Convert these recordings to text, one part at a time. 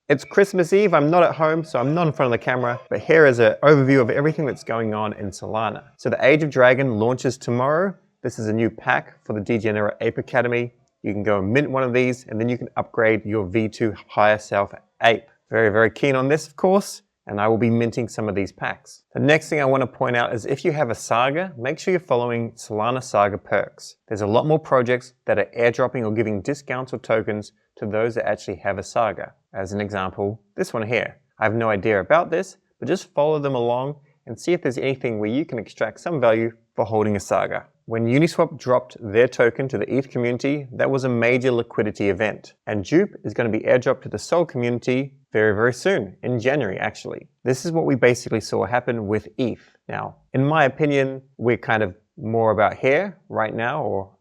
It's Christmas Eve, I'm not at home, so I'm not in front of the camera, but here is an overview of everything that's going on in Solana. So the Age of Dragon launches tomorrow. This is a new pack for the Degenerate Ape Academy. You can go and mint one of these, and then you can upgrade your V2 higher self ape. Very, very keen on this, of course, and I will be minting some of these packs. The next thing I want to point out is if you have a Saga, make sure you're following Solana Saga Perks. There's a lot more projects that are airdropping or giving discounts or tokens to those that actually have a Saga. As an example, this one here. I have no idea about this, but just follow them along and see if there's anything where you can extract some value for holding a Saga. When Uniswap dropped their token to the ETH community, that was a major liquidity event. And Dupe is going to be airdropped to the Sol community very, very soon, in January actually. This is what we basically saw happen with ETH. Now, in my opinion, we're kind of more about here right now, or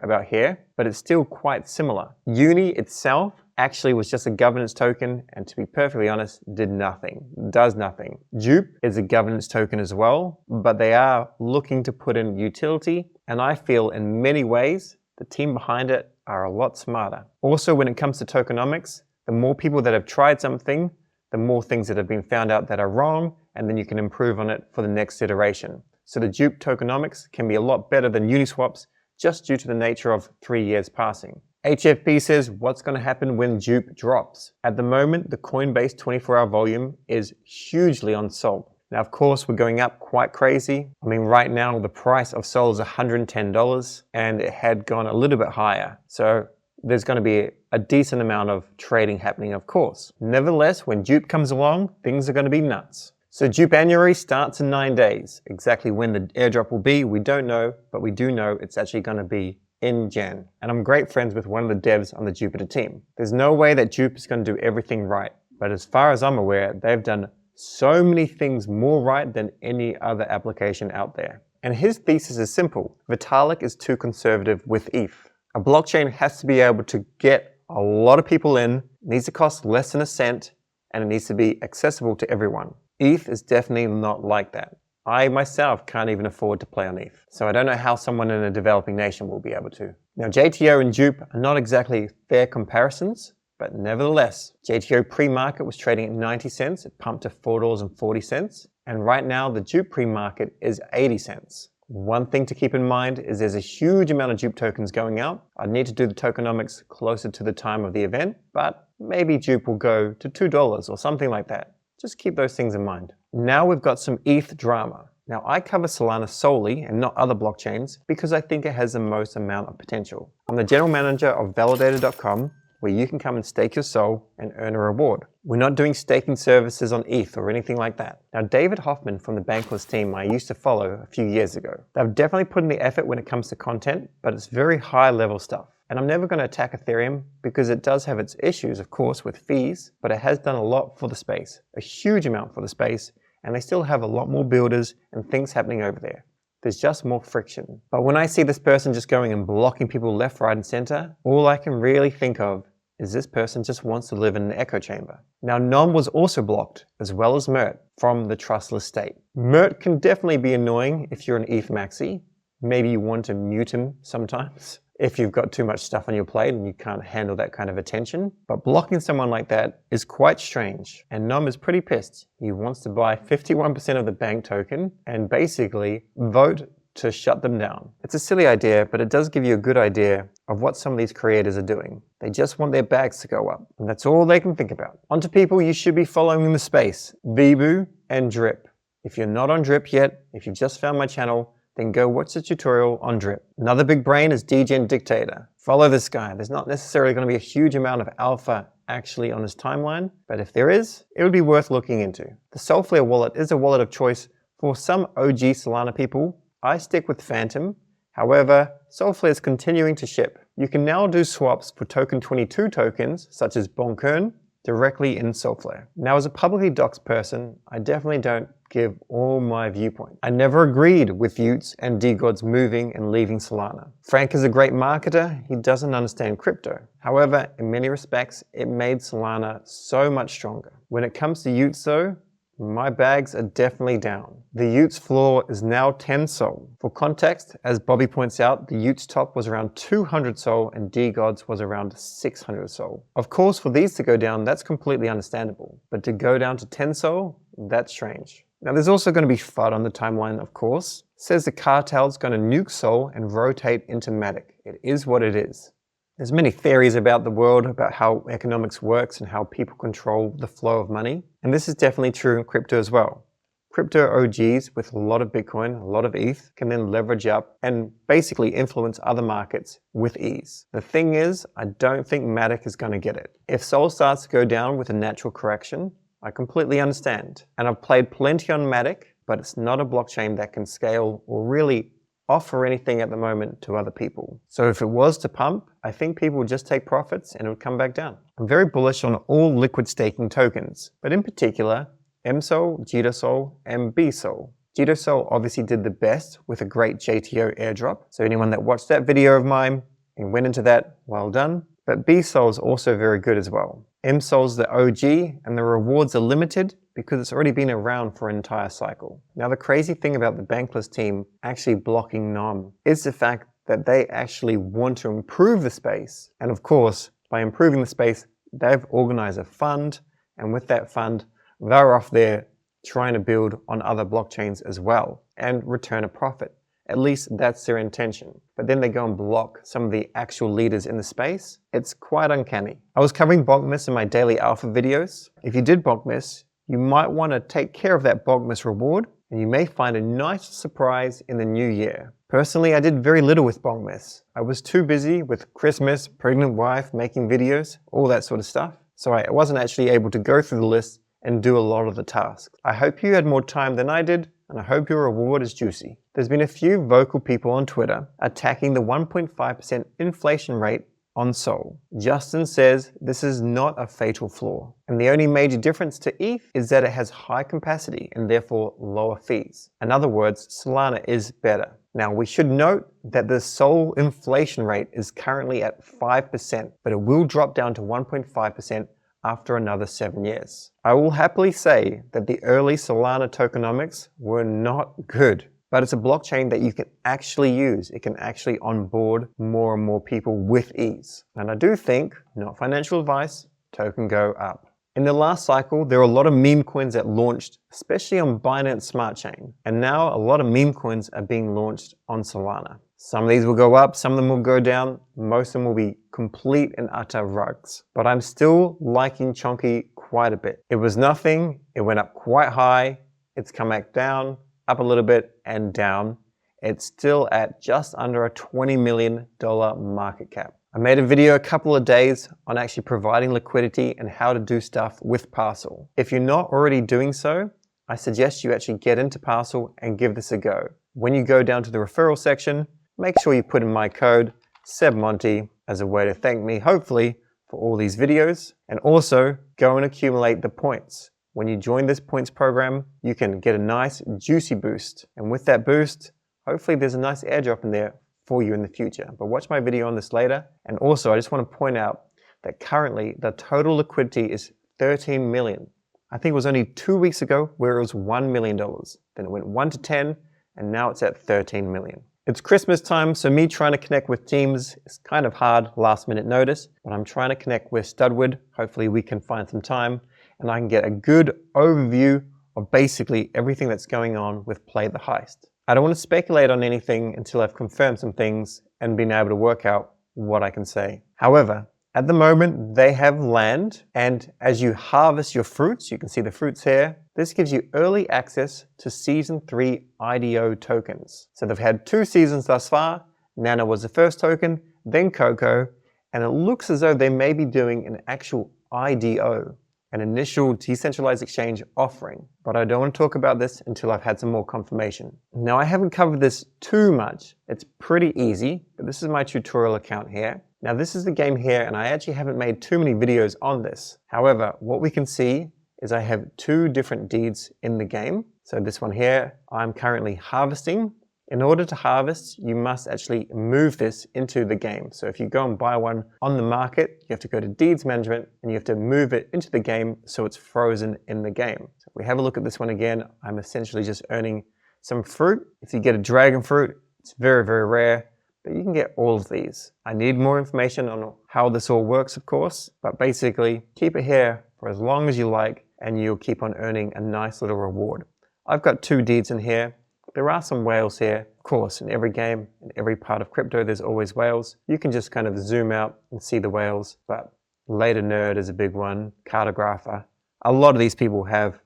about here, but it's still quite similar. Uni itself actually was just a governance token, and to be perfectly honest, did nothing, does nothing. Dupe is a governance token as well, but they are looking to put in utility, and I feel in many ways, the team behind it are a lot smarter. Also, when it comes to tokenomics, the more people that have tried something, the more things that have been found out that are wrong, and then you can improve on it for the next iteration. So the Dupe tokenomics can be a lot better than Uniswap's, just due to the nature of 3 years passing. HFP says, what's going to happen when Dupe drops? At the moment, the Coinbase 24-hour volume is hugely on Sol. Now, of course, we're going up quite crazy. I mean, right now, the price of Sol is $110, and it had gone a little bit higher. So there's going to be a decent amount of trading happening, of course. Nevertheless, when Dupe comes along, things are going to be nuts. So Dupeanuary starts in 9 days. Exactly when the airdrop will be, we don't know, but we do know it's actually going to be in Jan. And I'm great friends with one of the devs on the Jupiter team. There's no way that Dupe is going to do everything right. But as far as I'm aware, they've done so many things more right than any other application out there. And his thesis is simple. Vitalik is too conservative with ETH. A blockchain has to be able to get a lot of people in, needs to cost less than a cent, and it needs to be accessible to everyone. ETH is definitely not like that. I myself can't even afford to play on ETH, so I don't know how someone in a developing nation will be able to. Now, JTO and Dupe are not exactly fair comparisons, but nevertheless, JTO pre-market was trading at 90 cents, it pumped to $4.40, and right now the Dupe pre-market is 80 cents. One thing to keep in mind is there's a huge amount of Dupe tokens going out. I'd need to do the tokenomics closer to the time of the event, but maybe Dupe will go to $2 or something like that. Just keep those things in mind. Now we've got some ETH drama. Now I cover Solana solely and not other blockchains because I think it has the most amount of potential. I'm the general manager of validator.com, where you can come and stake your Sol and earn a reward. We're not doing staking services on ETH or anything like that. Now David Hoffman from the Bankless team I used to follow a few years ago. They've definitely put in the effort when it comes to content, but it's very high level stuff. And I'm never going to attack Ethereum because it does have its issues, of course, with fees, but it has done a lot for the space, a huge amount for the space, and they still have a lot more builders and things happening over there. There's just more friction. But when I see this person just going and blocking people left, right, and center, all I can really think of is this person just wants to live in an echo chamber. Now, Nom was also blocked, as well as Mert, from the trustless state. Mert can definitely be annoying if you're an ETH maxi. Maybe you want to mute him sometimes if you've got too much stuff on your plate and you can't handle that kind of attention. But blocking someone like that is quite strange. And Nom is pretty pissed. He wants to buy 51% of the bank token and basically vote to shut them down. It's a silly idea, but it does give you a good idea of what some of these creators are doing. They just want their bags to go up, and that's all they can think about. Onto people you should be following in the space, Vibu and Drip. If you're not on Drip yet, if you just found my channel, then go watch the tutorial on Drip. Another big brain is Degen Dictator. Follow this guy. There's not necessarily going to be a huge amount of alpha actually on his timeline, but if there is, it would be worth looking into. The Solflare Wallet is a wallet of choice for some OG Solana people. I stick with Phantom. However, Solflare is continuing to ship. You can now do swaps for token 22 tokens, such as BONK directly in Solflare. Now, as a publicly doxed person, I definitely don't give all my viewpoint. I never agreed with Yoots and DeGods moving and leaving Solana. Frank is a great marketer, he doesn't understand crypto. However, in many respects, it made Solana so much stronger. When it comes to Yoots though, My bags are definitely down. The Yoots floor is now 10 Sol. For context, as Bobby points out, the Yoots top was around 200 Sol and DeGods was around 600 Sol. Of course, for these to go down, that's completely understandable. But to go down to 10 Sol, that's strange. Now there's also going to be FUD on the timeline, of course. It says the cartel's going to nuke Sol and rotate into MATIC. It is what it is. There's many theories about the world, about how economics works and how people control the flow of money. And this is definitely true in crypto as well. Crypto OGs with a lot of Bitcoin, a lot of ETH, can then leverage up and basically influence other markets with ease. The thing is, I don't think MATIC is going to get it. If Sol starts to go down with a natural correction, I completely understand. And I've played plenty on MATIC, but it's not a blockchain that can scale or really offer anything at the moment to other people. So if it was to pump, I think people would just take profits and it would come back down. I'm very bullish on all liquid staking tokens, but in particular, MSOL, GDOSOL, and BSOL. GDOSOL obviously did the best with a great JTO airdrop. So anyone that watched that video of mine and went into that, well done. But BSOL is also very good as well. MSOL's the OG and the rewards are limited because it's already been around for an entire cycle. Now the crazy thing about the Bankless team actually blocking NOM is the fact that they actually want to improve the space. And of course, by improving the space, they've organized a fund, and with that fund, they're off there trying to build on other blockchains as well and return a profit. At least that's their intention. But then they go and block some of the actual leaders in the space. It's quite uncanny. I was covering BONKmas in my daily alpha videos. If you did BONKmas, you might want to take care of that BONKmas reward, and you may find a nice surprise in the new year. Personally, I did very little with BONKmas. I was too busy with Christmas, pregnant wife, making videos, all that sort of stuff. So I wasn't actually able to go through the list and do a lot of the tasks. I hope you had more time than I did, and I hope your reward is juicy. There's been a few vocal people on Twitter attacking the 1.5% inflation rate on Sol. Justin says this is not a fatal flaw, and the only major difference to ETH is that it has high capacity and therefore lower fees. In other words, Solana is better. Now we should note that the Sol inflation rate is currently at 5%, but it will drop down to 1.5% after another 7 years. I will happily say that the early Solana tokenomics were not good, but it's a blockchain that you can actually use. It can actually onboard more and more people with ease. And I do think, not financial advice, token go up. In the last cycle, there were a lot of meme coins that launched, especially on Binance Smart Chain. And now a lot of meme coins are being launched on Solana. Some of these will go up, some of them will go down, most of them will be complete and utter rugs. But I'm still liking CHONKY quite a bit. It was nothing, it went up quite high, it's come back down, up a little bit and down. It's still at just under a $20 million market cap. I made a video a couple of days on actually providing liquidity and how to do stuff with Parcl. If you're not already doing so, I suggest you actually get into Parcl and give this a go. When you go down to the referral section, make sure you put in my code, sebmonty, as a way to thank me, hopefully, for all these videos. And also, go and accumulate the points. When you join this points program, you can get a nice, juicy boost. And with that boost, hopefully there's a nice airdrop in there for you in the future. But watch my video on this later. And also, I just want to point out that currently, the total liquidity is 13 million. I think it was only 2 weeks ago where it was $1 million. Then it went 1 to 10, and now it's at 13 million. It's Christmas time, so me trying to connect with teams is kind of hard, last minute notice, but I'm trying to connect with Studwood. Hopefully we can find some time and I can get a good overview of basically everything that's going on with Play the Heist. I don't want to speculate on anything until I've confirmed some things and been able to work out what I can say. However, at the moment, they have land, and as you harvest your fruits, you can see the fruits here, this gives you early access to Season 3 IDO tokens. So they've had 2 seasons thus far. Nano was the first token, then Coco, and it looks as though they may be doing an actual IDO, an initial decentralized exchange offering. But I don't want to talk about this until I've had some more confirmation. Now, I haven't covered this too much. It's pretty easy, but this is my tutorial account here. Now this is the game here, and I actually haven't made too many videos on this. However, what we can see is I have 2 different deeds in the game. So this one here, I'm currently harvesting In order to harvest, you must actually move this into the game. So if you go and buy one on the market, you have to go to Deeds Management and you have to move it into the game so it's frozen in the game. So if we have a look at this one again, I'm essentially just earning some fruit. If you get a dragon fruit, it's very, very rare, but you can get all of these. I need more information on how this all works, of course, but basically keep it here for as long as you like and you'll keep on earning a nice little reward. I've got 2 deeds in here. There are some whales here. Of course, in every game, in every part of crypto, there's always whales. You can just kind of zoom out and see the whales, but Later Nerd is a big one, Cartographer. A lot of these people have,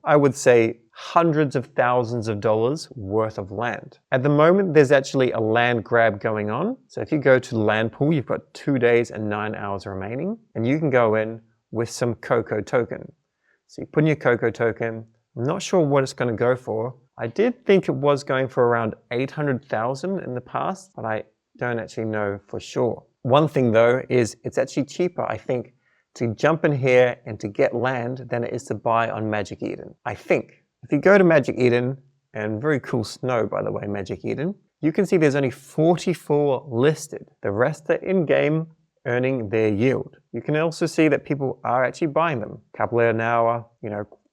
I would say hundreds of thousands of dollars worth of land. At the moment, there's actually a land grab going on. So if you go to the land pool, you've got 2 days and 9 hours remaining, and you can go in with some Coco token. So you put in your Coco token. I'm not sure what it's going to go for. I did think it was going for around 800,000 in the past, but I don't actually know for sure. One thing though is it's actually cheaper, I think, to jump in here and to get land than it is to buy on Magic Eden. I think. If you go to Magic Eden, and very cool snow by the way, Magic Eden, you can see there's only 44 listed. The rest are in-game earning their yield. You can also see that people are actually buying them. A couple an hour,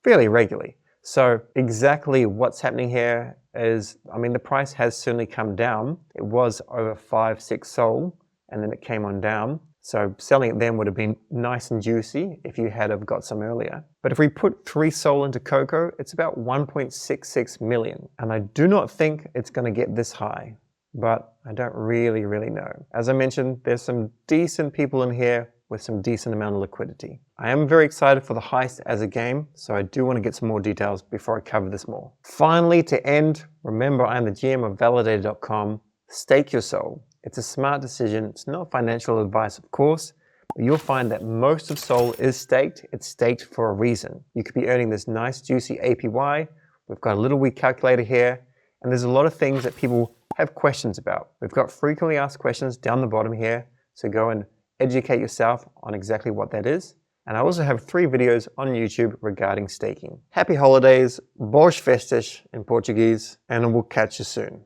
fairly regularly. So exactly what's happening here is, the price has certainly come down. It was over 5-6 Sol, and then it came on down. So selling it then would have been nice and juicy if you had have got some earlier. But if we put 3 Sol into Coco, it's about 1.66 million. And I do not think it's going to get this high, but I don't really know. As I mentioned, there's some decent people in here with some decent amount of liquidity. I am very excited for the Heist as a game, so I do want to get some more details before I cover this more. Finally, to end, remember I'm the GM of validator.com. Stake your Sol. It's a smart decision. It's not financial advice, of course, but you'll find that most of Sol is staked. It's staked for a reason. You could be earning this nice juicy APY. We've got a little weak calculator here, and there's a lot of things that people have questions about. We've got frequently asked questions down the bottom here, so go and educate yourself on exactly what that is. And I also have 3 videos on YouTube regarding staking. Happy holidays, boas festas in Portuguese, and we'll catch you soon.